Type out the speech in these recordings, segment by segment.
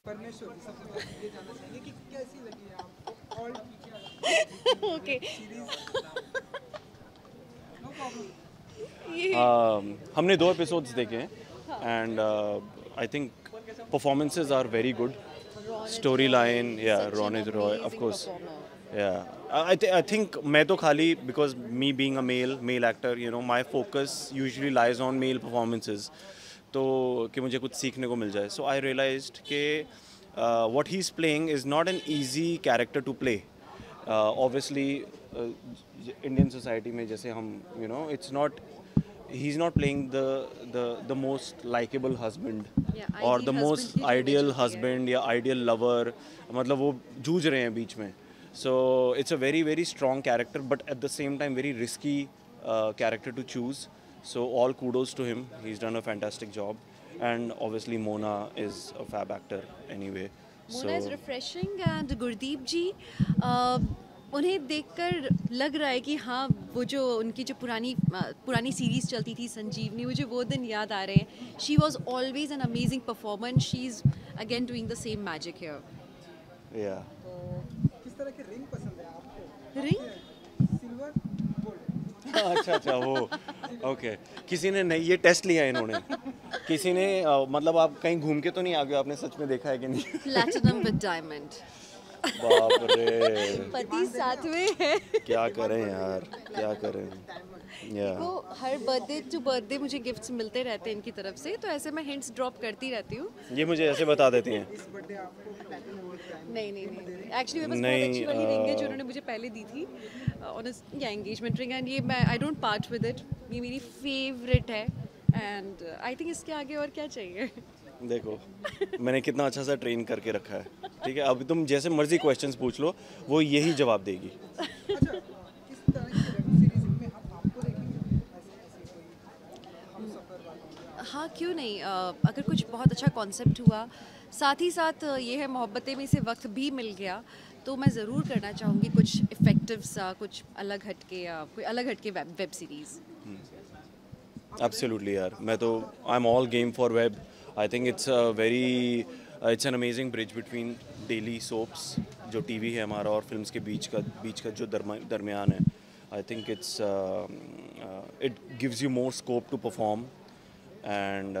परमेश्वर जी सबसे पहले ये जानना चाहेंगे कि कैसी लगी है आपको all okay series. No problem. ये हमने 2 एपिसोड्स देखे हैं and I think performances are very good. Story line या रोनित रॉय ऑफ कोर्स या आई थिंक मैं तो खाली because me being a male actor you know my focus usually lies on male performances. तो कि मुझे कुछ सीखने को मिल जाए. सो आई रियलाइज्ड कि what he is playing is not an easy character to play. Obviously Indian society में जैसे हम you know it's not he's not playing the most likable husband Yeah, or ideal the husband most की जो image ideal होती है। husband या ideal lover. मतलब वो जूझ रहे हैं बीच में. So it's a very very strong character but at the same time very risky character to choose. So all kudos to him. He's done a fantastic job and obviously Mona is a fab actor anyway. Mona is refreshing and Gurdeep ji उन्हें देखकर लग रहा है कि हाँ वो जो उनकी जो पुरानी सीरीज़ चलती थी संजीवनी, मुझे वो दिन याद आ रहे हैं. She was always an amazing performance. She is again doing the same magic here. yeah. तो किस तरह के रिंग पसंद है आपको? Ring silver gold. अच्छा अच्छा वो ओके. किसी ने नहीं ये टेस्ट लिया इन्होंने. किसी ने मतलब आप कहीं घूम के तो नहीं आ गए. आपने सच में देखा है कि नहीं? Platinum with diamond. बाप रे. पति साथ में है. क्या करें यार क्या करें. या वो हर बर्थडे टू बर्थडे मुझे गिफ्ट्स मिलते रहते हैं इनकी तरफ से, तो ऐसे मैं हिंट्स ड्रॉप करती रहती हूँ. ये मुझे ऐसे बता देती हैं. इस बर्थडे आपको प्लैटिनम विद डायमंड। नहीं एक्चुअली मेरे पास नहीं, बहुत अच्छी वाली रिंग है जो उन्होंने मुझे पहले दी थी ऑन या एंगेजमेंट रिंग, एंड ये मैं I don't part with it. ये मेरी फेवरेट है एंड आई थिंक इसके आगे और क्या चाहिए. देखो मैंने कितना अच्छा सा ट्रेन करके रखा है. ठीक है अब तुम जैसे मर्जी क्वेश्चंस पूछ लो वो यही जवाब देगी. अच्छा किस तरह की वेब सीरीज में हम आपको देखेंगे ऐसे ऐसे कोई हम सफर वाली? हाँ क्यों नहीं. अगर कुछ बहुत अच्छा कॉन्सेप्ट हुआ, साथ ही साथ ये है मोहब्बतें में से वक्त भी मिल गया, तो मैं ज़रूर करना चाहूँगी कुछ इफ़ेक्टिव सा, कुछ अलग हटके या कोई अलग हटके वेब सीरीज़. एब्सोल्युटली यार मैं तो I am all game for web. I think it's an amazing bridge between daily soaps जो टीवी है हमारा और फिल्म्स के बीच का जो दरमियान है. I think it gives you more scope to perform and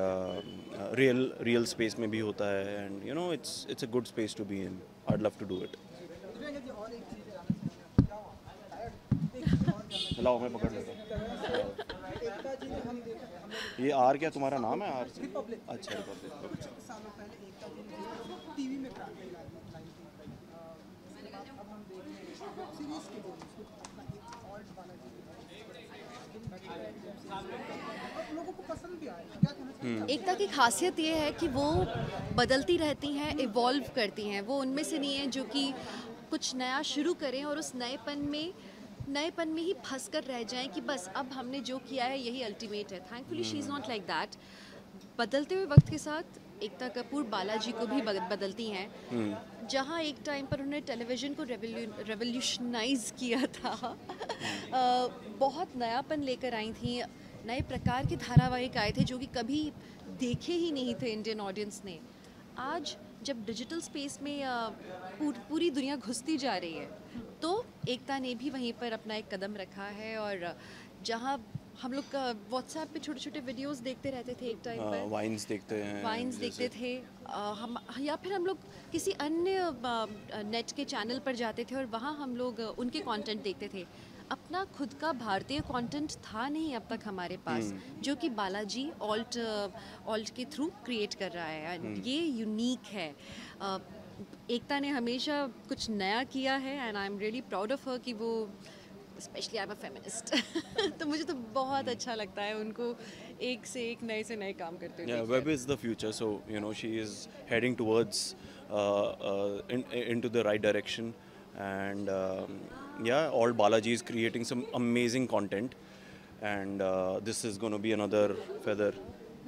real space में भी होता है and you know it's a good space to be in. I love to do it. Divyanga ji और एक चीज जानना चाहूंगा, क्या एक और जानना लाओ मैं पकड़ लेता हूँ. चाहूंगा। एकता जी ने हम देखा हमने ये आर क्या तुम्हारा नाम है? आर से रिपब्लिक अच्छा रिपब्लिक. कुछ सालों पहले एकता जी ने टीवी में काम किया लाइन थी। अब हम देख रहे हैं वेब सीरीज के लिए उसको अपना एक ऑल्ट वाला और लोगों को पसंद भी आया। क्या कहना चाहिए? एकता की खासियत ये है कि वो बदलती रहती हैं, इवॉल्व करती हैं. वो उनमें से नहीं है जो कि कुछ नया शुरू करें और उस नएपन में ही फंस कर रह जाएं कि बस अब हमने जो किया है यही अल्टीमेट है. Thankfully she is not like that. बदलते हुए वक्त के साथ एकता कपूर बालाजी को भी बदलती हैं. जहाँ एक टाइम पर उन्होंने टेलीविज़न को रेवोल्यूशनाइज किया था, बहुत नयापन लेकर आई थी. नए प्रकार के धारावाहिक आए थे जो कि कभी देखे ही नहीं थे इंडियन ऑडियंस ने. आज जब डिजिटल स्पेस में पूरी दुनिया घुसती जा रही है, तो एकता ने भी वहीं पर अपना एक कदम रखा है. और जहाँ हम लोग व्हाट्सएप पे छोटे छोटे वीडियोस देखते रहते थे एक टाइम पर, वाइन्स देखते हैं वाइन्स देखते थे, हम या फिर हम लोग किसी अन्य नेट के चैनल पर जाते थे और वहाँ हम लोग उनके कंटेंट देखते थे. अपना खुद का भारतीय कंटेंट था नहीं अब तक हमारे पास, जो कि बालाजी ऑल्ट के थ्रू क्रिएट कर रहा है. एंड ये यूनिक है. एकता ने हमेशा कुछ नया किया है and I am really proud of her कि वो specially I am a feminist. तो मुझे तो बहुत अच्छा लगता है उनको एक से एक नए से नए काम करते हुए. Yeah, web is the future, so you know she is heading towards into the right direction, and yeah, all Balaji is creating some amazing content, and this is going to be another feather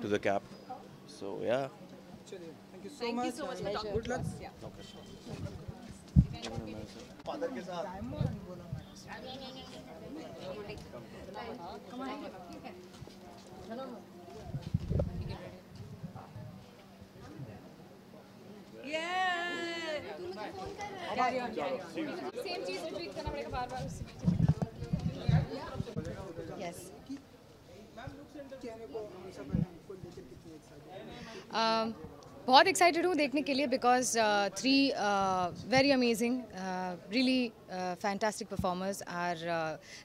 to the cap. So yeah. चलिए thank you so Thank you much. so much for talking good to luck. us. Yeah. Father के साथ diamond बोला Yeah. Same चीज़ repeat करना पड़ेगा बार-बार उससे। Yes कहने को हमेशा बहन को लेकर कितनी एक्साइटेड बहुत एक्साइटेड हूँ देखने के लिए because three very amazing really fantastic performers are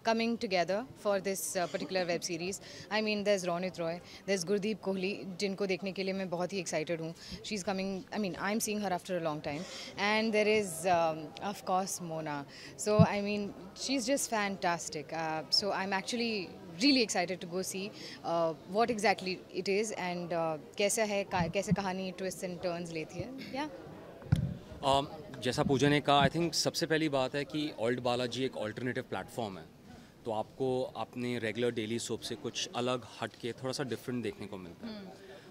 coming together for this particular web series. I mean there is Ronit Roy, there is Gurdeep Kohli, जिनको देखने के लिए मैं बहुत ही एक्साइटेड हूँ. She is coming, I mean I am seeing her after a long time. And there is of course Mona. So I mean she is just fantastic. So I am actually really excited to go see what exactly it is and कैसा है, कैसे कहानी twists and turns लेती है. जैसा पूजा ने कहा, I think सबसे पहली बात है कि ओल्ड बालाजी एक ऑल्टरनेटिव प्लेटफॉर्म है, तो आपको अपने रेगुलर डेली सोप से कुछ अलग हट के थोड़ा सा डिफरेंट देखने को मिलता है.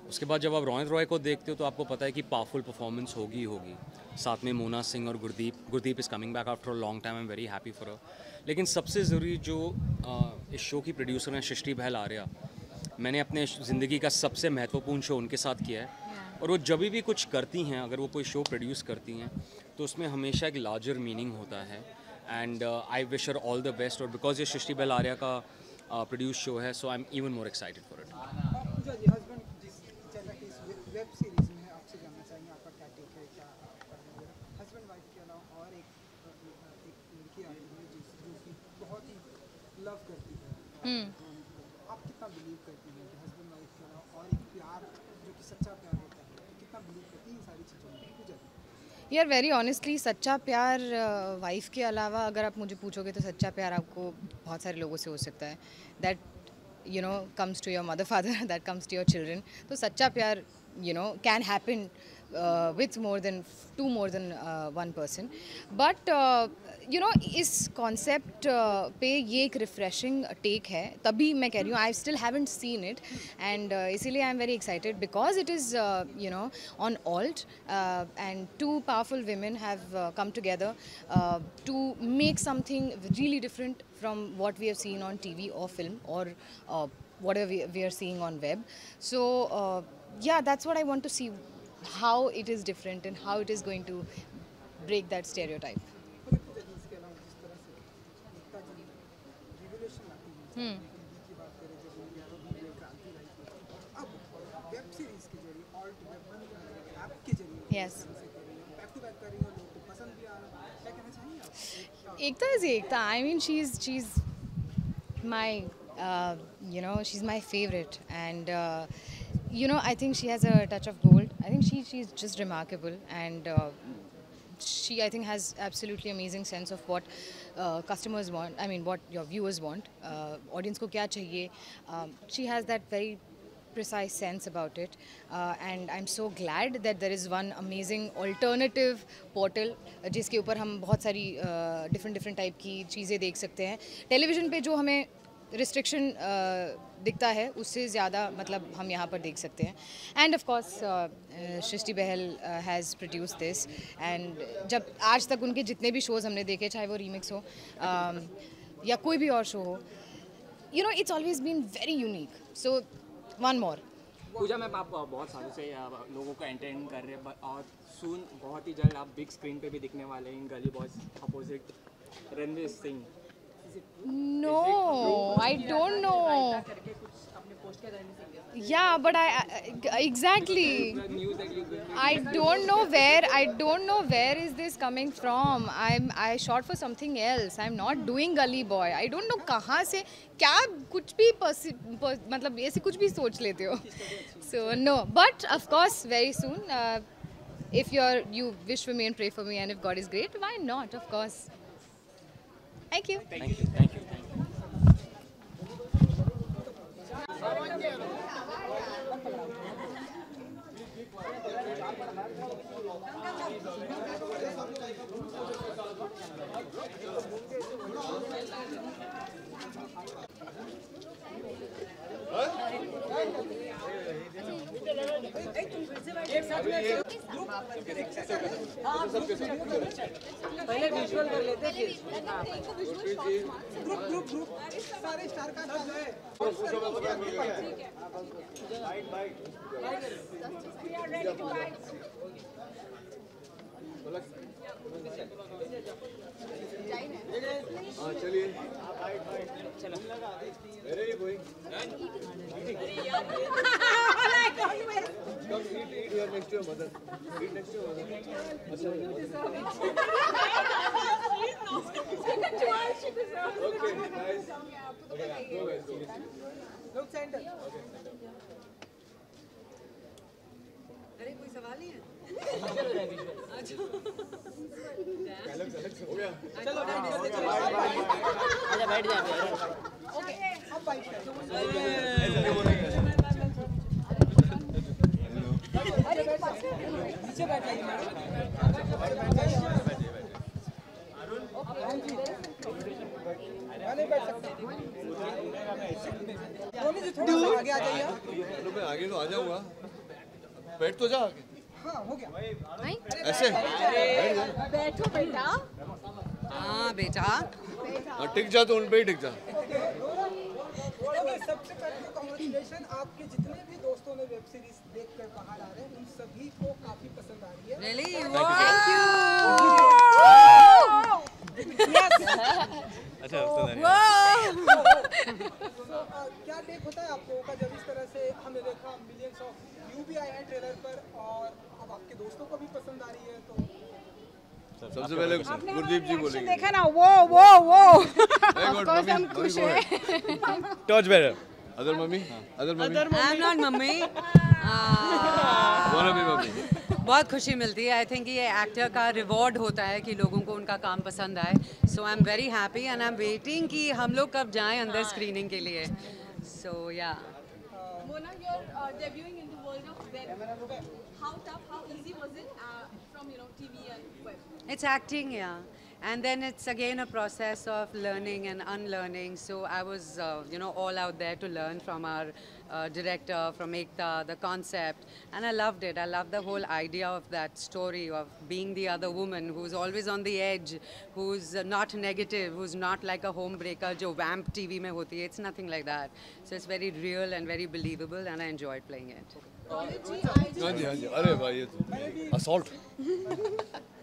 उसके बाद जब आप रोनित रॉय को देखते हो तो आपको पता है कि पावरफुल परफॉर्मेंस होगी होगी. साथ में मोना सिंह और Gurdeep is coming back after a long time. I am very happy for her. लेकिन सबसे ज़रूरी जो इस शो की प्रोड्यूसर हैं सृष्टि बहल आर्या, मैंने अपने ज़िंदगी का सबसे महत्वपूर्ण शो उनके साथ किया है. और वो जब भी कुछ करती हैं, अगर वो कोई शो प्रोड्यूस करती हैं तो उसमें हमेशा एक लार्जर मीनिंग होता है. And I wish her all the best. और बिकॉज ये सृष्टि बहल आर्या का प्रोड्यूस शो है, so I am even more excited for it. Pooja ji, husband जिस जगह की इस वेब सीरीज में है, आपसे जानना चाहेंगे आपका क्या टेक है, क्या हस्बैंड वाइफ के अलावा और एक लड़की आ रही है जो कि बहुत ही लव करती है. आप कितना बिलीव करती हैं कि हस्बैंड वाइफ के अलावा और एक प्यार जो कि सच्चा प्यार होता है, कितना बिलीव करती हैं इन सारी चीज़ों में? पूजा जी. यार वेरी ऑनेस्टली सच्चा प्यार वाइफ के अलावा अगर आप मुझे पूछोगे तो सच्चा प्यार आपको बहुत सारे लोगों से हो सकता है. That you know comes to your mother father, that comes to your children. तो सच्चा प्यार can happen with more than one person. But इस कॉन्सेप्ट पे ये एक रिफ्रेशिंग टेक है, तभी मैं कह रही हूँ. I still haven't seen it and इसीलिए I am very excited because it is on ALT and two powerful women have come together to make something really different from what we have seen on TV or film or whatever we are seeing on web. So yeah, that's what I want to see, how it is different and how it is going to break that stereotype. पूजा जी, इसके अलावा जिस तरह से एकता जी revolution लाती है, TV की बात करें जब इंडिया में क्रांति लाई थी, अब वेब सीरीज के जरिए ऑल्ट वेब ऐप के जरिए Yes. बैक टू बैक कर रही है, लोगों को पसंद भी आ रहा है. क्या कहना चाहेंगे आप? Ekta is Ekta. I mean, she's my she's my favorite, and I think she has a touch of gold. I think she's just remarkable, and she I think has absolutely amazing sense of what customers want. I mean, what your viewers want. Audience को क्या चाहिए? She has that very precise sense about it, and I'm so glad that there is one amazing alternative portal जिसके ऊपर हम बहुत सारी different type की चीज़ें देख सकते हैं. टेलीविज़न पे जो हमें रिस्ट्रिक्शन दिखता है उससे ज़्यादा मतलब हम यहाँ पर देख सकते हैं. And of course Srishti Behl has produce this, and जब आज तक उनके जितने भी शोज़ हमने देखे, चाहे वो रीमिक्स हो या कोई भी और शो हो, it's always been very unique. So one more. Pooja ma'am, आप बहुत सालों से लोगों को एंटरटेन कर रहे हैं और सून बहुत ही जल्द आप बिग स्क्रीन पे भी दिखने वाले हैं इन गली boys opposite Ranveer Singh. No, I don't know. Yeah, but exactly. I don't know where is this coming from. I shot for something else. I'm not doing Gully Boy. I don't know कहाँ से क्या कुछ भी मतलब ऐसे कुछ भी सोच लेते हो. So no, but of course very soon. If you wish for me and pray for me, and if God is great, why not? Of course. Thank you. Thank you. पहले विजुअल कर लेते हैं, ग्रुप सारे star का नाम है. हाँ चलिए Where are you going? Come eat here next to your mother. Eat next to your mother. Okay, nice. Okay, go guys, go. लोग सेंटर अरे कोई सवाल नहीं है हो गया चलो बैठ जाए ओके अब बाइक नीचे बैठ जाइए मैं नहीं बैठ सकता रोनी जी थोड़ा सा आगे आ जाइए चलो मैं आगे तो आ जाऊंगा बैठ तो जा आगे हाँ हो गया ऐसे बैठ जा बैठो बेटा हाँ बेटा हाँ टिक जा तो उन पे ही टिक जा ओके सबसे पहले तो कांग्रेचुलेशन आपके जितने भी दोस्तों ने वेब सीरीज देखकर बाहर आ रहे हैं उन सभी को काफी पसंद आ रही है रियली अच्छा क्या टेक होता है आप लोगों का जब इस तरह से हमने देखा मिलियंस ऑफ व्यू भी आए हैं ट्रेलर पर और अब आपके दोस्तों को भी पसंद आ रही है तो सबसे पहले गुरदीप जी बोलेंगे देखा ना वो हम खुश हैं touch better other mummy I am not mummy wanna be mummy बहुत खुशी मिलती है आई थिंक ये एक्टर का रिवॉर्ड होता है कि लोगों को उनका काम पसंद आए so I am very happy and I am waiting कि हम लोग कब जाएं अंदर स्क्रीनिंग के लिए सो या Mona, you're debuting in the world of web. How tough, how easy was it from TV and web? It's acting, yeah. And then it's again a process of learning and unlearning. So I was, all out there to learn from our director, from Ekta, the concept. And I loved it. I loved the whole idea of that story of being the other woman who's always on the edge, who's not negative, who's not like a homebreaker, jo vamp TV mein hoti hai. It's nothing like that. So it's very real and very believable and I enjoyed playing it. हाँ जी अरे भाई ये तो assault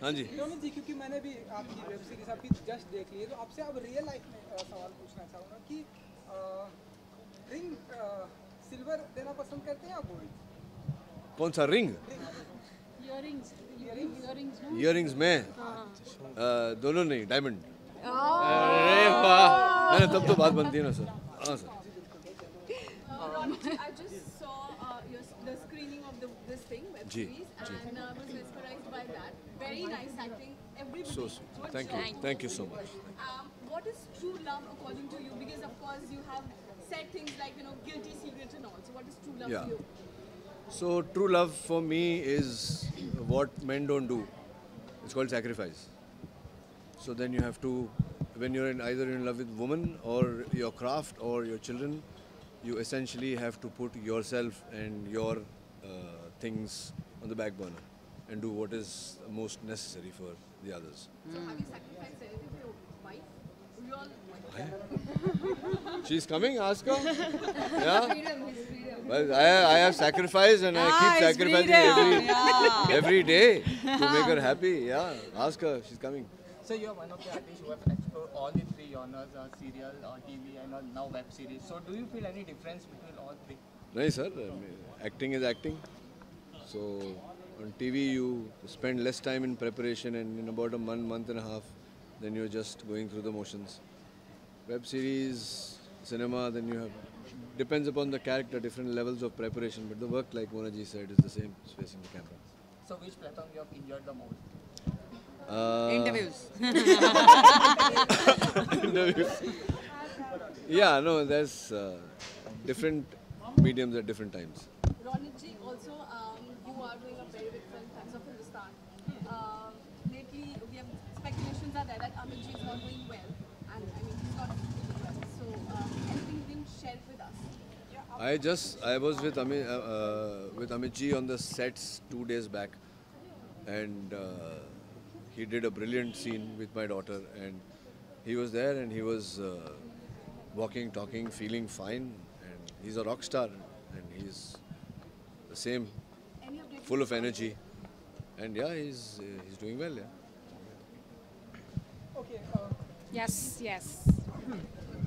हाँ जी रोनित जी क्योंकि मैंने भी आपकी वेब सीरीज अभी जस्ट देख ली है तो आपसे अब रियल लाइफ में सवाल पूछना चाहूँगा कि रिंग सिल्वर देना पसंद करते हैं या गोल्ड कौन सा रिंग इयरिंग्स में दोनों नहीं डायमंड अरे वाह नहीं तब तो बात बनती है ना सर हाँ sir I just saw the screening of this thing, web जी, series, and was mesmerized by that. Very nice acting, everybody. So sweet. Good Thank job. you. Thank you so much. What is true love according to you? Because of course you have said things like guilty secrets and all. So what is true love Yeah. to you? So true love for me is what men don't do. It's called sacrifice. So then you have to, when you're either in love with woman or your craft or your children, you essentially have to put yourself and your things on the back burner and do what is most necessary for the others. So have you sacrificed anything for your wife? We all She's coming, ask her. Yeah. Well, I have sacrificed and I keep sacrificing every day to make her happy. Yeah, ask her. She's coming. So you're one of the artists who have explored all the three genres, serial, TV and now web series. So do you feel any difference between all three? No, sir. Acting is acting. So on TV you spend less time in preparation and in about a month and a half, then you're just going through the motions. Web series, cinema, then you have, depends upon the character, different levels of preparation. But the work, like Mona ji said, is the same, facing the camera. So which platform you have enjoyed the most? Interviews. Interviews. Yeah, no, there's different mediums at different times. Ronit ji, also you are doing a very big film, Times of Hindustan. Lately, we have speculations are there that Amit ji is not doing well, and I mean he's not doing well. So anything you can share with us? I was with Amit ji on the sets 2 days back, and he did a brilliant scene with my daughter, and he was there and he was walking, talking, feeling fine, and he's a rock star, and he's the same, Any updates? full of energy. and yeah, he's doing well. Yeah. Okay yes yes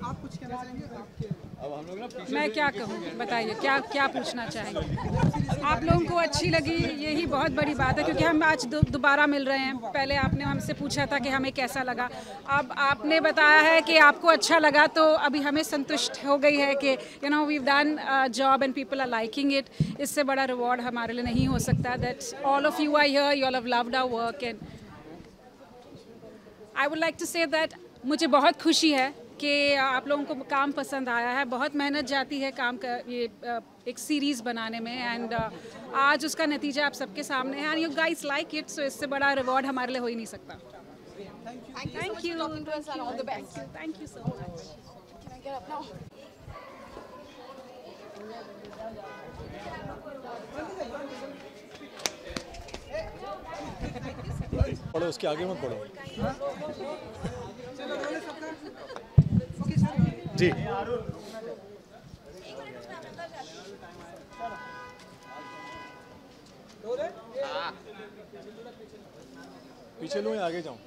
आप कुछ कहना चाहेंगे आपके अब हम लोग ना पीछे मैं क्या कहूँ, बताइए क्या क्या पूछना चाहेंगे। आप लोगों को अच्छी लगी, यही बहुत बड़ी बात है, क्योंकि हम आज दोबारा मिल रहे हैं। पहले आपने हमसे पूछा था कि हमें कैसा लगा, अब आपने बताया है कि आपको अच्छा लगा, तो अभी हमें संतुष्ट हो गई है कि you know we've done job and people are liking it. इससे बड़ा रिवॉर्ड हमारे लिए नहीं हो सकता। That's all of you are here, you all have loved our work and I would like to say that मुझे बहुत खुशी है कि आप लोगों को काम पसंद आया है। बहुत मेहनत जाती है काम का ये एक सीरीज़ बनाने में, एंड आज उसका नतीजा आप सबके सामने है, and you guys like it, so इससे बड़ा रिवॉर्ड हमारे लिए हो ही नहीं सकता। Thank you for talking to us and all the best. Thank you so much. Can I get up now? पढ़ो, उसके आगे मत पढ़ो। चलो रोल सबका ओके सर जी रोल है पीछे लूँ या आगे जाऊँ?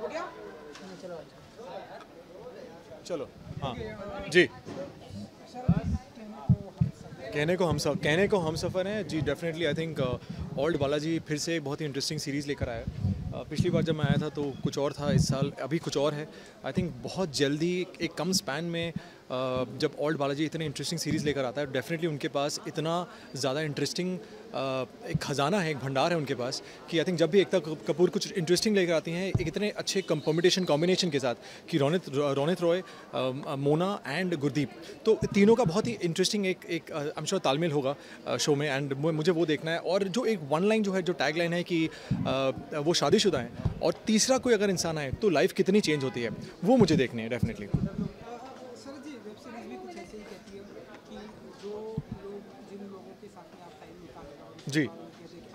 हो गया चलो हाँ जी। कहने को हम सफ़र हैं जी। Definitely I think ALT Balaji फिर से एक बहुत ही इंटरेस्टिंग सीरीज़ लेकर आया। पिछली बार जब मैं आया था तो कुछ और था, इस साल अभी कुछ और है। आई थिंक बहुत जल्दी एक कम स्पैन में जब ओल्ड बालाजी इतने इंटरेस्टिंग सीरीज़ लेकर आता है, डेफिनेटली उनके पास इतना ज़्यादा इंटरेस्टिंग एक ख़जाना है, एक भंडार है उनके पास कि आई थिंक जब भी एकता कपूर कुछ इंटरेस्टिंग लेकर आती हैं एक इतने अच्छे कॉम्बिनेशन के साथ कि रोनित रॉय, मोना एंड गुरदीप, तो तीनों का बहुत ही इंटरेस्टिंग एक आई एम श्योर तालमेल होगा शो में, एंड मुझे वो देखना है। और जो एक वन लाइन जो है, जो टैग लाइन है कि वो शादीशुदा हैं और तीसरा कोई अगर इंसान आए तो लाइफ कितनी चेंज होती है, वो मुझे देखनी है डेफिनेटली। सर जी वेब सीरीज भी कुछ ऐसे ही कहती है कि जो लोग जिन लोगों के साथ में आप टाइम निकाल रहे हो जी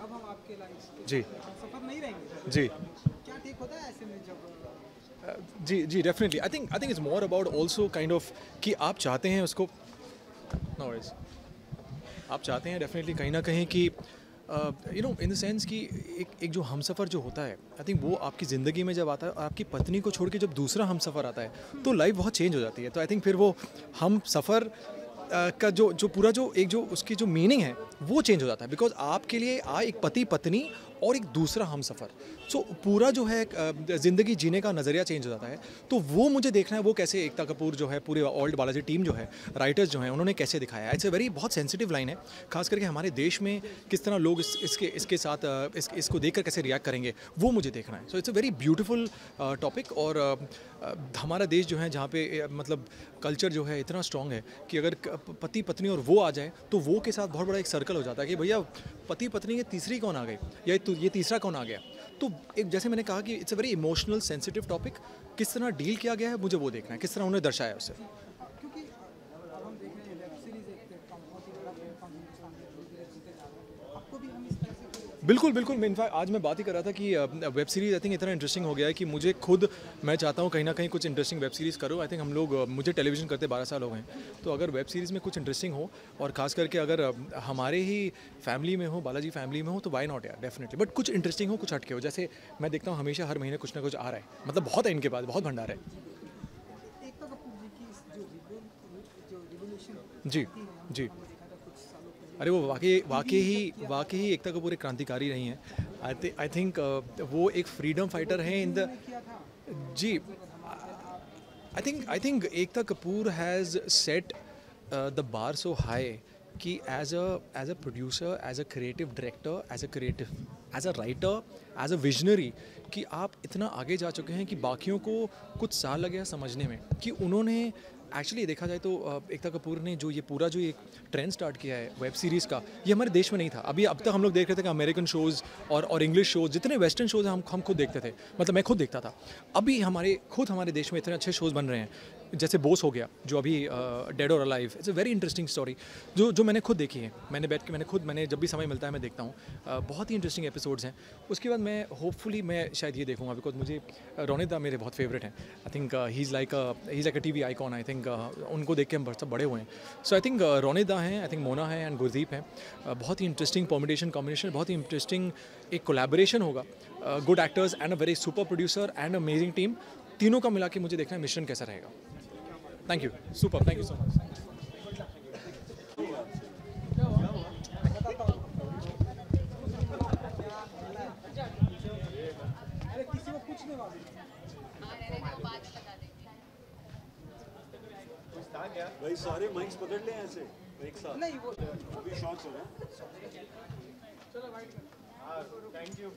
अब हम आपके लाइफ जी सफर नहीं रहेंगे जी क्या ठीक होता है ऐसे में जब जी definitely I think it's more about also kind of कि आप चाहते हैं उसको नो वरीज, आप चाहते हैं डेफिनेटली कहीं ना कहीं कि you no in the sense कि एक जो हमसफ़र जो होता है, आई थिंक वो आपकी ज़िंदगी में जब आता है और आपकी पत्नी को छोड़ के जब दूसरा हमसफ़र आता है तो लाइफ बहुत चेंज हो जाती है। तो आई थिंक फिर वो हमसफ़र का जो पूरा जो एक जो उसकी जो मीनिंग है वो चेंज हो जाता है, बिकॉज आपके लिए एक पति पत्नी और एक दूसरा हमसफ़र, सो पूरा जो है ज़िंदगी जीने का नज़रिया चेंज हो जाता है। तो वो मुझे देखना है, वो कैसे एकता कपूर जो है, पूरे ओल्ड बालाजी टीम जो है, राइटर्स जो हैं, उन्होंने कैसे दिखाया है। इट्स अ वेरी बहुत सेंसिटिव लाइन है, खास करके हमारे देश में किस तरह लोग इसके साथ इसको देखकर कैसे रिएक्ट करेंगे, वो मुझे देखना है। So it's a very beautiful topic. और हमारा देश जो है जहाँ पे मतलब कल्चर जो है इतना स्ट्रॉन्ग है कि अगर पति पत्नी और वो आ जाए तो वो के साथ बहुत बड़ा एक सर्कल हो जाता है कि भैया पति पत्नी के तीसरी कौन आ गई या ये तीसरा कौन आ गया। तो एक जैसे मैंने कहा कि it's a very emotional sensitive topic, किस तरह डील किया गया है मुझे वो देखना है, किस तरह उन्होंने दर्शाया उससे। क्योंकि अब हम देख रहे हैं वेब सीरीज एक प्लेटफॉर्म बहुत ही बड़ा प्लेटफॉर्म हिंदुस्तान में धीरे-धीरे जीते जा रहे हैं, आपको भी हम इस तरह से बिल्कुल मैं इनफैक्ट आज मैं बात ही कर रहा था कि वेब सीरीज़ आई थिंक इतना इंटरेस्टिंग हो गया है कि मुझे खुद मैं चाहता हूँ कहीं ना कहीं कुछ इंटरेस्टिंग वेब सीरीज़ करो। आई थिंक हम लोग मुझे टेलीविज़न करते 12 साल हो गए हैं, तो अगर वेब सीरीज़ में कुछ इंटरेस्टिंग हो और ख़ास करके अगर हमारे ही फैमिली में हो, बालाजी फैमिली में हो, तो वाई नॉट यार डेफिनेटली। बट कुछ इंटरेस्टिंग हो, कुछ हटके हो। जैसे मैं देखता हूँ हमेशा हर महीने कुछ ना कुछ आ रहा है, मतलब बहुत है इनके पास, बहुत भंडार है। एकता कपूर जी की जो रिवोल्यूशन जी जी अरे वो वाकई ही एकता कपूर एक क्रांतिकारी रही हैं। आई थिंक वो एक फ्रीडम फाइटर हैं इन द जी। I think Ekta Kapoor has set the bar so high कि as a producer, as a creative director, as a writer, as a visionary, कि आप इतना आगे जा चुके हैं कि बाकियों को कुछ साल लगे हैं समझने में कि उन्होंने एक्चुअली देखा जाए तो एकता कपूर ने जो एक ट्रेंड स्टार्ट किया है वेब सीरीज़ का, ये हमारे देश में नहीं था। अब तक हम लोग देख रहे थे कि अमेरिकन शोज़ और इंग्लिश शोज़, जितने वेस्टर्न शोज़ हैं हम खुद देखते थे, मतलब मैं खुद देखता था। अभी हमारे देश में इतने अच्छे शोज़ बन रहे हैं, जैसे बोस हो गया जो अभी डेड और alive. It's a very interesting story जो मैंने खुद देखी है। मैंने जब भी समय मिलता है मैं देखता हूँ। बहुत ही इंटरेस्टिंग एपिसोड्स हैं। उसके बाद मैं होपफुली मैं शायद ये देखूँगा, बिकॉज मुझे रोनित दा मेरे बहुत फेवरेट हैं। I think he is like a TV icon. I think think उनको देख के हम सब बड़े हुए हैं. सो आई थिंक रोनिदा हैं, आई थिंक मोना है एंड गुरदीप हैं. बहुत ही इंटरेस्टिंग कॉम्बिनेशन, बहुत ही इंटरेस्टिंग एक कोलैबोरेशन होगा. Good actors and a very super producer and amazing team, तीनों का मिला के मुझे देखना है मिश्रण कैसा रहेगा. Thank you, super, thank you so much. भाई सारे माइक्स पकड़ ले ऐसे एक साथ. नहीं वो अभी शॉट्स हो गए. चलो भाई. Thank you.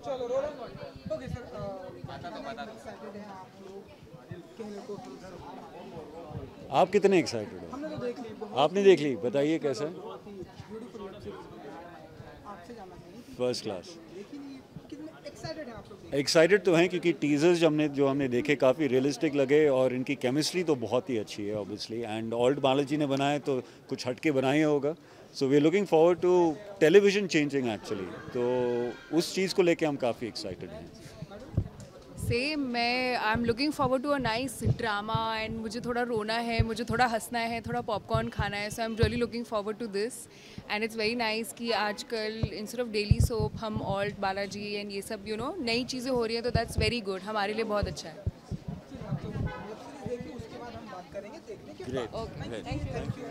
चलो roll on. Okay sir. Excited हैं आप लोग कहने को? आप कितने एक्साइटेड हो? हमने तो देख ली. आपने देख ली, बताइए कैसा है? ब्यूटीफुल वेब सीरीज आपसे जानना चाहिए. First class. लेकिन ये कितने एक्साइटेड हैं आप लोग? एक्साइटेड तो हैं क्योंकि टीजर्स जो हमने देखे काफ़ी रियलिस्टिक लगे और इनकी केमिस्ट्री तो बहुत ही अच्छी है ऑब्वियसली. एंड ओल्ड बालाजी ने बनाए तो कुछ हटके बनाया होगा. So we are looking forward to television changing actually. तो उस चीज़ को लेके हम काफ़ी एक्साइटेड हैं. सेम, मैं I am looking forward to a nice drama and मुझे थोड़ा रोना है, मुझे थोड़ा हंसना है, थोड़ा पॉपकॉर्न खाना है. So I am really looking forward to this and it's very nice कि आजकल इंस्टेड ऑफ डेली सोप हम ऑल्ड बालाजी एंड ये सब यू नो नई चीज़ें हो रही हैं. तो दैट्स वेरी गुड, हमारे लिए बहुत अच्छा है. ग्रेट. Okay, thank you.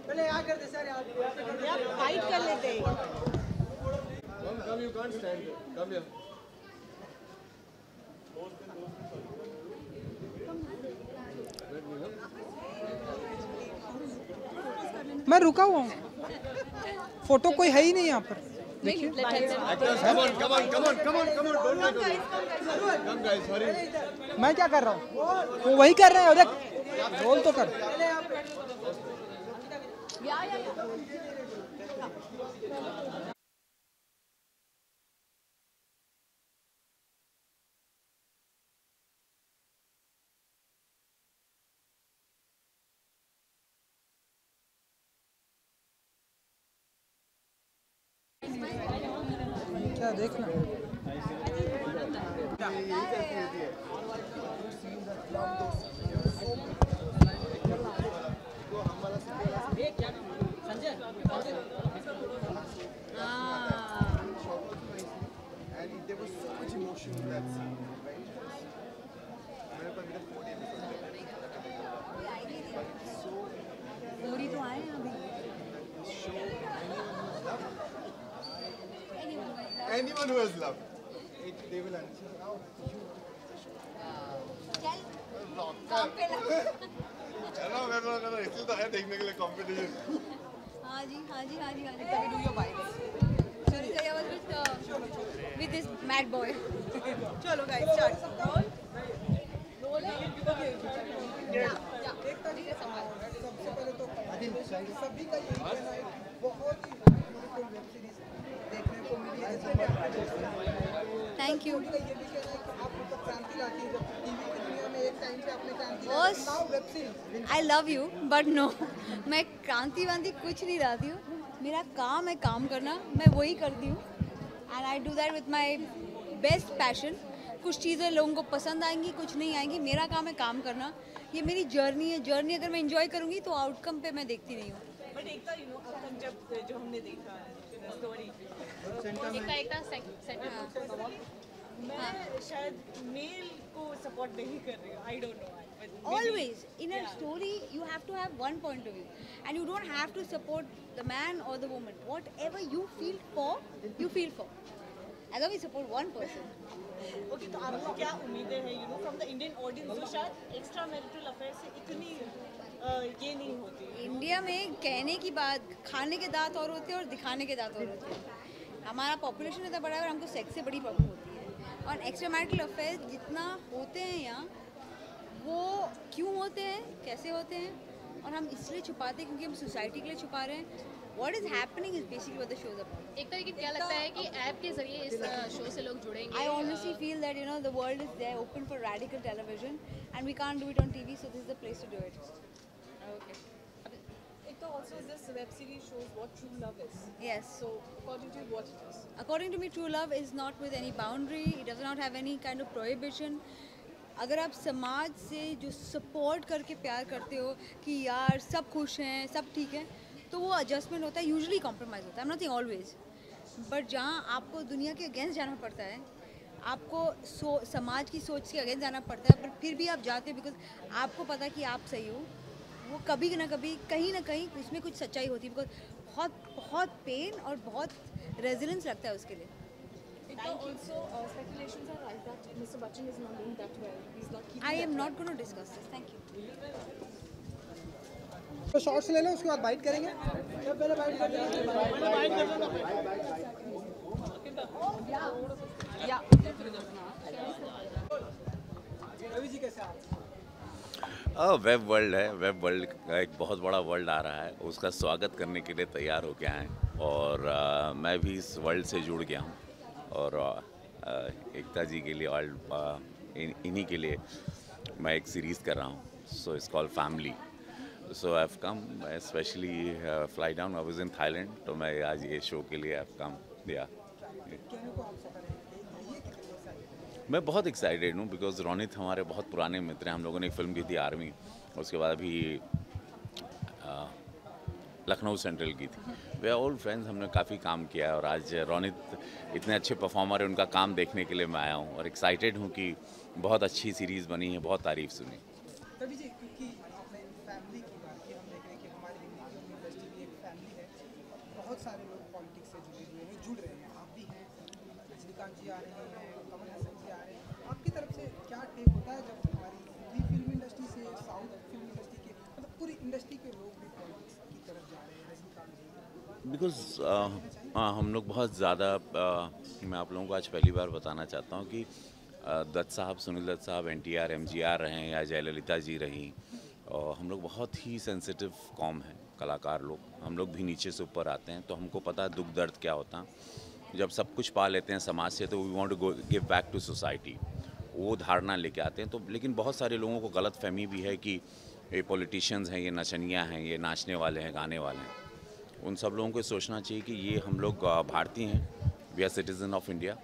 पहले यहाँ कर दे सर. यार फाइट कर लेते हैं. Come, you can't stand there. Come here. मैं रुका हुआ हूँ. फोटो कोई है ही नहीं यहाँ पर. देखिए. Actors, come on, come on, come on, come on, come on. Don't make a mess. Come guys, hurry. मैं क्या कर रहा हूँ? वो वही कर रहे हैं. देख रोल तो कर. क्या देखना? And there was so much emotion in that scene, right? मेरे पास मेरा 4 episodes so पूरी तो आए हैं अभी. anyone who has loved, they will answer. Oh, you. चलो करो इसलिए तो है देखने के लिए कंपटीशन. हाँ जी. Can we do your bites? Sorry, I was with this mad boy. चलो guys, start. रोल. एक तरीके से सबसे पहले तो सभी का यही कहना है. बहुत ही ब्यूटीफुल वेब सीरीज देखने को मिली है. Thank you. ये भी कहना है कि आप मतलब क्रांति लाती है जब टीवी की दुनिया में एक टाइम पे आपने Kranti boss, now web series. I love you but no, मैं क्रांति वांति कुछ नहीं लाती हूँ. मेरा काम है काम करना, मैं वही करती हूँ and I do that with my best passion. कुछ चीज़ें लोगों को पसंद आएंगी, कुछ नहीं आएंगी. मेरा काम है काम करना. ये मेरी जर्नी है. जर्नी अगर मैं इंजॉय करूँगी तो आउटकम पे मैं देखती नहीं हूँ. बट एक यू नो अपन जब जो हमने देखा स्टोरी मैं शायद मेल को सपोर्ट नहीं कर रही हूँ. I don't know. Always in a story you have to have one point of view and you don't have to support the man or the woman. Whatever you feel for, you feel for. As long as you support one person. Okay, तो आपको क्या उम्मीदें हैं you know from the Indian audience जो शायद extra marital affair से इतनी ये नहीं होती. इंडिया में कहने की बात, खाने के दांत और होते हैं और दिखाने के दांत और होते हैं. हमारा पॉपुलेशन इतना बड़ा है और हमको सेक्स से बड़ी प्रॉब्लम होती है. और एक्स्ट्रा मैरिटल अफेयर जितना होते हैं यहाँ, वो क्यों होते हैं, कैसे होते हैं, और हम इसलिए छुपाते हैं क्योंकि हम सोसाइटी के लिए छुपा रहे हैं. What is happening is basically what the show is about. एक तरीके क्या लगता है कि ऐप के जरिए इस शो से लोग जुड़ेंगे. I honestly feel that you know the world is there open for radical television and we can't do it on TV, so this is the place to do it. एक तो Ekta, also this web series shows what true love is. Yes. So according to you, what it is? According to me, true love is not with any boundary. It does not have any kind of prohibition. अगर आप समाज से जो support करके प्यार करते हो कि यार सब खुश हैं, सब ठीक है, तो वो एडजस्टमेंट होता है, यूजुअली कॉम्प्रोमाइज़ होता है, I'm nothing always. बट जहाँ आपको दुनिया के अगेंस्ट जाना पड़ता है, आपको समाज की सोच के अगेंस्ट जाना पड़ता है, पर फिर भी आप जाते हो बिकॉज आपको पता है कि आप सही हो, वो कभी ना कभी कहीं ना कहीं उसमें कुछ सच्चाई होती है, बिकॉज बहुत पेन और बहुत रेजिलेंस लगता है उसके लिए. Also, speculations are right that Mr. Bachchan is not doing that well. He's not keeping. I am that not well. going to discuss this. Thank you. तो शॉर्ट्स ले लो, उसके बाद बाइट करेंगे. पहले बाइट कर रवि जी कैसे आप? वेब वर्ल्ड है. वेब वर्ल्ड का एक बहुत बड़ा वर्ल्ड आ रहा है, उसका स्वागत करने के लिए तैयार हो गया है. और मैं भी इस वर्ल्ड से जुड़ गया हूँ. और एकता जी के लिए और इन्हीं के लिए मैं एक सीरीज़ कर रहा हूँ. So it's called family. So I have come specially fly down. I was in Thailand, तो मैं आज ये शो के लिए आई हैव कम. या मैं बहुत एक्साइटेड हूँ बिकॉज रोनित हमारे बहुत पुराने मित्र हैं. हम लोगों ने एक फिल्म की थी आर्मी, उसके बाद अभी लखनऊ सेंट्रल की थी. वे आर ओल्ड फ्रेंड्स, हमने काफ़ी काम किया है. और आज रोनित इतने अच्छे परफॉर्मर है, उनका काम देखने के लिए मैं आया हूँ और एक्साइटेड हूँ कि बहुत अच्छी सीरीज़ बनी है, बहुत तारीफ सुनी. रवि जी, क्योंकि आपने फैमिली की बात की, हम देख रहे हैं कि हमारी इंडस्ट्री भी एक फैमिली है. बहुत सारे लोग पॉलिटिक्स से जुड़ रहे हैं. आप भी हैं, रजनीकांत जी आ रहे हैं, कमल हसन जी आ रहे हैं. आपकी तरफ से क्या टेक होता है जब हमारी हिंदी फिल्म इंडस्ट्री से साउथ फिल्म इंडस्ट्री के, मतलब पूरी इंडस्ट्री के लोग भी पॉलिटिक्स की तरफ जा रहे हैं? रजनीकांत जी बिकॉज हम लोग बहुत ज़्यादा मैं आप लोगों को आज पहली बार बताना चाहता हूँ कि दत्त साहब, सुनील दत्त साहब, NTR, MGR रहे या जयललिता जी रहीं, और हम लोग बहुत ही सेंसिटिव कॉम हैं, कलाकार लोग. हम लोग भी नीचे से ऊपर आते हैं, तो हमको पता है दुख दर्द क्या होता है. जब सब कुछ पा लेते हैं समाज से, तो we want to give back to society, वो धारणा लेके आते हैं. तो लेकिन बहुत सारे लोगों को गलत फहमी भी है कि ये पॉलिटिशियंस हैं, ये नचनियाँ हैं, ये नाचने वाले हैं, गाने वाले हैं. उन सब लोगों को सोचना चाहिए कि ये हम लोग भारतीय हैं, we are citizen of India.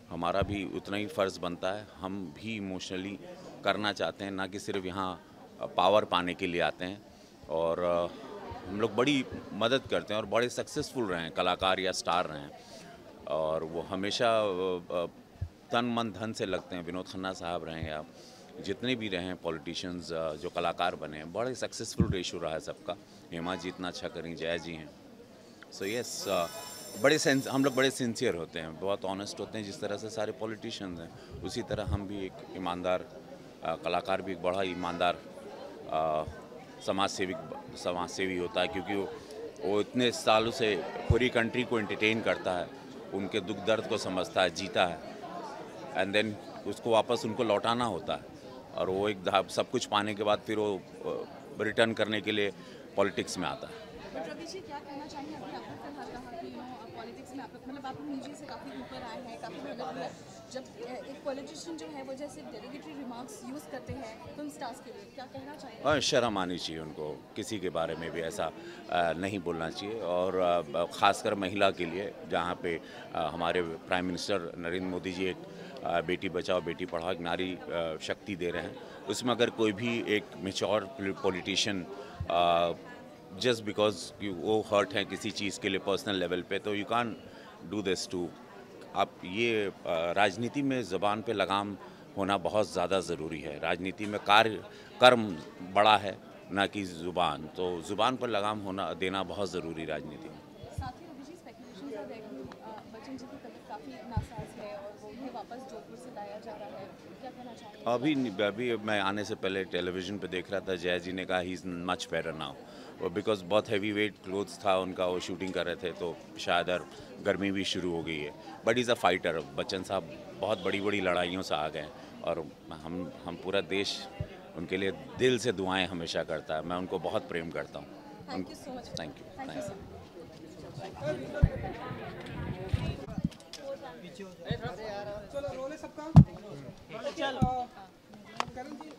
हमारा भी उतना ही फ़र्ज़ बनता है. हम भी इमोशनली करना चाहते हैं, ना कि सिर्फ यहाँ पावर पाने के लिए आते हैं. और हम लोग बड़ी मदद करते हैं और बड़े सक्सेसफुल रहे हैं, कलाकार या स्टार रहे हैं, और वो हमेशा तन मन धन से लगते हैं. विनोद खन्ना साहब रहे हैं या जितने भी रहे हैं पॉलिटिशियंस जो कलाकार बने हैं, बड़े सक्सेसफुल रेशो रहा है सबका. हेमा जी इतना अच्छा करें, जया जी हैं. सो यस, हम लोग बड़े सिंसियर होते हैं, बहुत ऑनेस्ट होते हैं. जिस तरह से सारे पॉलिटिशियंस हैं, उसी तरह हम भी एक ईमानदार कलाकार भी एक बड़ा ईमानदार समाजसेवी होता है, क्योंकि वो इतने सालों से पूरी कंट्री को एंटरटेन करता है, उनके दुख दर्द को समझता है, जीता है, एंड देन उसको वापस उनको लौटाना होता है. और वो एक सब कुछ पाने के बाद फिर वो रिटर्न करने के लिए पॉलिटिक्स में आता है. रवि जी, क्या कहना चाहेंगे? अभी आपने फिलहाल कहा कि पॉलिटिक्स में मतलब आप नीचे से काफ़ी ऊपर आए हैं, काफ़ी मतलब जब एक पॉलिटिशियन जो है वो जैसे डेरोगेटरी रिमार्क्स यूज़ करते हैं फिल्म स्टार्स के लिए, क्या कहना चाहेंगे? शर्म आनी चाहिए उनको, किसी के बारे में भी ऐसा नहीं बोलना चाहिए. और ख़ासकर महिला के लिए, जहाँ पे हमारे प्राइम मिनिस्टर नरेंद्र मोदी जी एक बेटी बचाओ बेटी पढ़ाओ एक नारी शक्ति दे रहे हैं, उसमें अगर कोई भी एक मैच्योर पॉलिटिशियन जस्ट बिकॉज वो हर्ट है किसी चीज़ के लिए पर्सनल लेवल पे, तो you can do this to. आप ये राजनीति में ज़बान पे लगाम होना बहुत ज़्यादा ज़रूरी है. राजनीति में कर्म बड़ा है, ना कि ज़ुबान. तो ज़ुबान पर लगाम होना देना बहुत ज़रूरी राजनीति में. साथ ही रवि जी, स्पेकुलेशंस आ रहे हैं कि बच्चन जी की तबीयत काफ़ी नासाज है और वो उन्हें वापस जोधपुर से लाया जा रहा है, क्या कहना चाहेंगे? अभी मैं आने से पहले टेलीविज़न पे देख रहा था, जया जी ने कहा he is much better now, because बहुत हैवी वेट क्लोथ्स था उनका, वो शूटिंग कर रहे थे, तो शायद गर्मी भी शुरू हो गई है. But is a fighter. Bachchan साहब बहुत बड़ी बड़ी लड़ाइयों से आ गए, और हम पूरा देश उनके लिए दिल से दुआएं हमेशा करता है. मैं उनको बहुत प्रेम करता हूँ. Thank you so much. Thank you. चलो रोल है सबका. करण जी,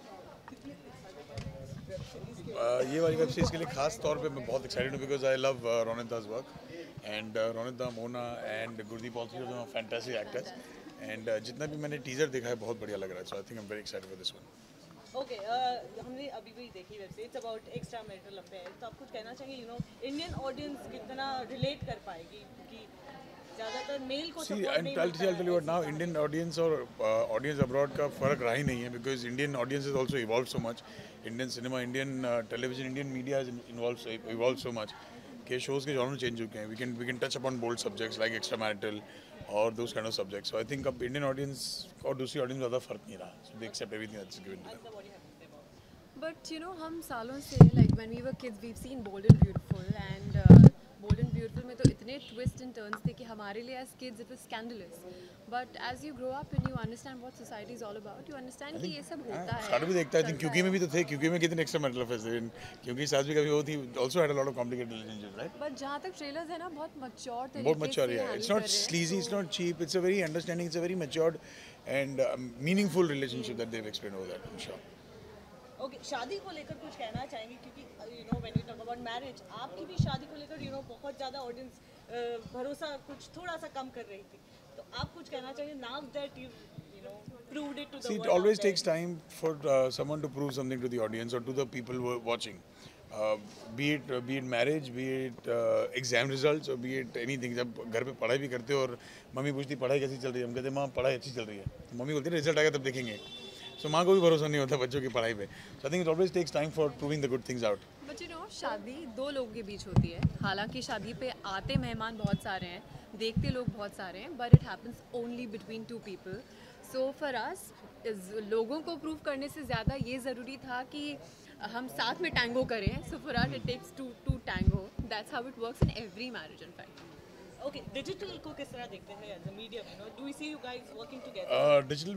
ये वाली वेब सीरीज़ के लिए खास तौर पे मैं बहुत एक्साइटेड हूँ because I love Ronita's work and Ronita, Mona and Gurdeep all three of them are fantastic actors and जितना भी मैंने टीजर देखा है बहुत बढ़िया लग रहा है, so I think I am very excited for this one. Okay, हमने अभी भी देखी web series about extra marital affair, तो आप कुछ कहना चाहेंगे, इंडियन ऑडियंस कितना रिलेट कर पाएगी क्योंकि ज़्यादातर मेल को सपोर्ट नहीं मिलता है। I'll tell you what now, Indian audience और audience abroad का फ़र्क रहा ही नहीं है because Indian audience has also evolved so much. Indian cinema, Indian television, Indian media has evolved so much कि shows के genre change हो गए हैं. We can touch upon bold subjects like extramarital or those kind of subjects. So I think अब Indian audience और दूसरी audience ज़्यादा फ़र्क नहीं रहा. So they accept everything that's given to them. But हम सालों से like when we were kids we've seen Bold and Beautiful and Bold and Beautiful में तो इतने twists and turns थे कि हमारे लिए as kids it was scandalous. But as you grow up and you understand what society is all about, you understand कि ये सब होता है. खाना भी देखता है, क्योंकि में भी तो थे, क्योंकि में कितने एक्स्ट्रा मैरिटल अफेयर्स थे, क्योंकि सास भी कभी वो थी, also had a lot of complicated relationships, right? But जहाँ तक trailers है ना बहुत mature तरीके से बहुत mature है. It's not sleazy, it's not cheap. It's a very understanding, it's a very matured and meaningful relationship that they've explained over that, I'm sure. Okay, शादी को लेकर कुछ कहना चाहेंगे क्योंकि when we talk about marriage, आपकी भी शादी को लेकर बहुत ज़्यादा ऑडियंस भरोसा कुछ थोड़ा सा कम कर रही थी, तो आप कुछ कहना चाहेंगे now that you proved it to the See, world? it always takes time for someone to prove something to the audience or to the people who are watching. Be it marriage, be it exam results, or be it anything. जब घर पे पढ़ाई भी करते हो और mummy पूछती पढ़ाई कैसी चल रही है, हम कहते हैं माँ पढ़ाई अच्छी चल रही है, तो मम्मी बोलती है रिजल्ट आएगा तब देखेंगे. So माँ को भी भरोसा नहीं होता बच्चों की पढ़ाई पे. So I think it always takes time for proving the good things out. But शादी दो लोगों के बीच होती है. हालांकि शादी पे आते मेहमान बहुत सारे हैं, देखते लोग बहुत सारे हैं, but it happens only between two people. So for us, लोगों को प्रूव करने से ज़्यादा ये ज़रूरी था कि हम साथ में टैंगो करें. So for us, it takes two to tango. That's how it works in every marriage, in fact. Okay, digital को किस तरह देखते हैं as a medium? Do we see you guys working together? Digital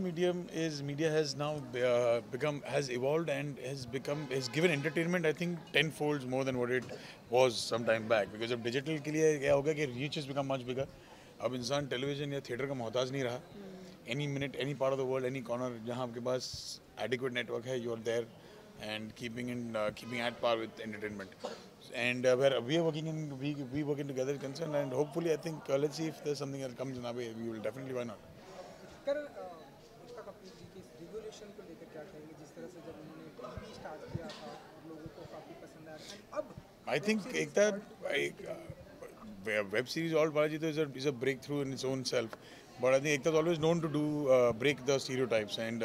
media has now has evolved and has given entertainment I think 10 folds more than what it was some time back, because अब digital के लिए क्या हो गया कि reach has become much bigger. अब इंसान television या थिएटर का मोहताज नहीं रहा. Any minute, any part of the world, any corner जहाँ आपके पास adequate network है, you are there and keeping at par with entertainment. And where we are working together concerned, and hopefully I think let's see if there's something that comes in our way, we will definitely, why not. करण, उसका कपूर जी की revolution को लेकर क्या कहेंगे, जिस तरह से जब उन्होंने टीवी स्टार्ट किया था लोगों को काफ़ी पसंद आया, अब I think web series Old Balaji is a breakthrough in its own self. But I think Ekta is always known to do break the stereotypes, and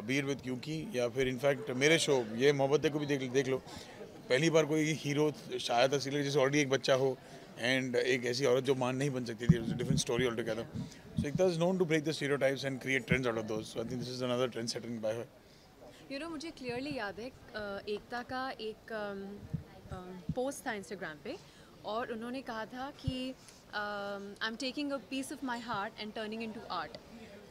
be it with क्योंकि या फिर इनफैक्ट मेरे शो ये मोहब्बतें को भी देख लो, पहली बार कोई हीरो शायद सीरियल जैसे ऑलरेडी एक बच्चा हो एंड एक ऐसी औरत जो मान नहीं बन सकती थी, different story all together. So Ekta is known to break the stereotypes and create trends out of those. So I think this is another trend setting by her. मुझे क्लियरली याद है एकता का एक पोस्ट था इंस्टाग्राम पे, और उन्होंने कहा था कि I am taking a piece of my heart and turning into art.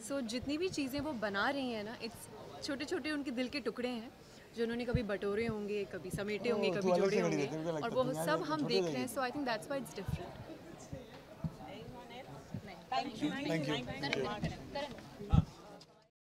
So जितनी भी चीज़ें वो बना रही हैं ना, इट्स छोटे छोटे उनके दिल के टुकड़े हैं जो उन्होंने कभी बटोरे होंगे, कभी समेटे होंगे, कभी जोड़े होंगे, और वो सब हम देख रहे हैं. So I think that's why it's different. Thank you.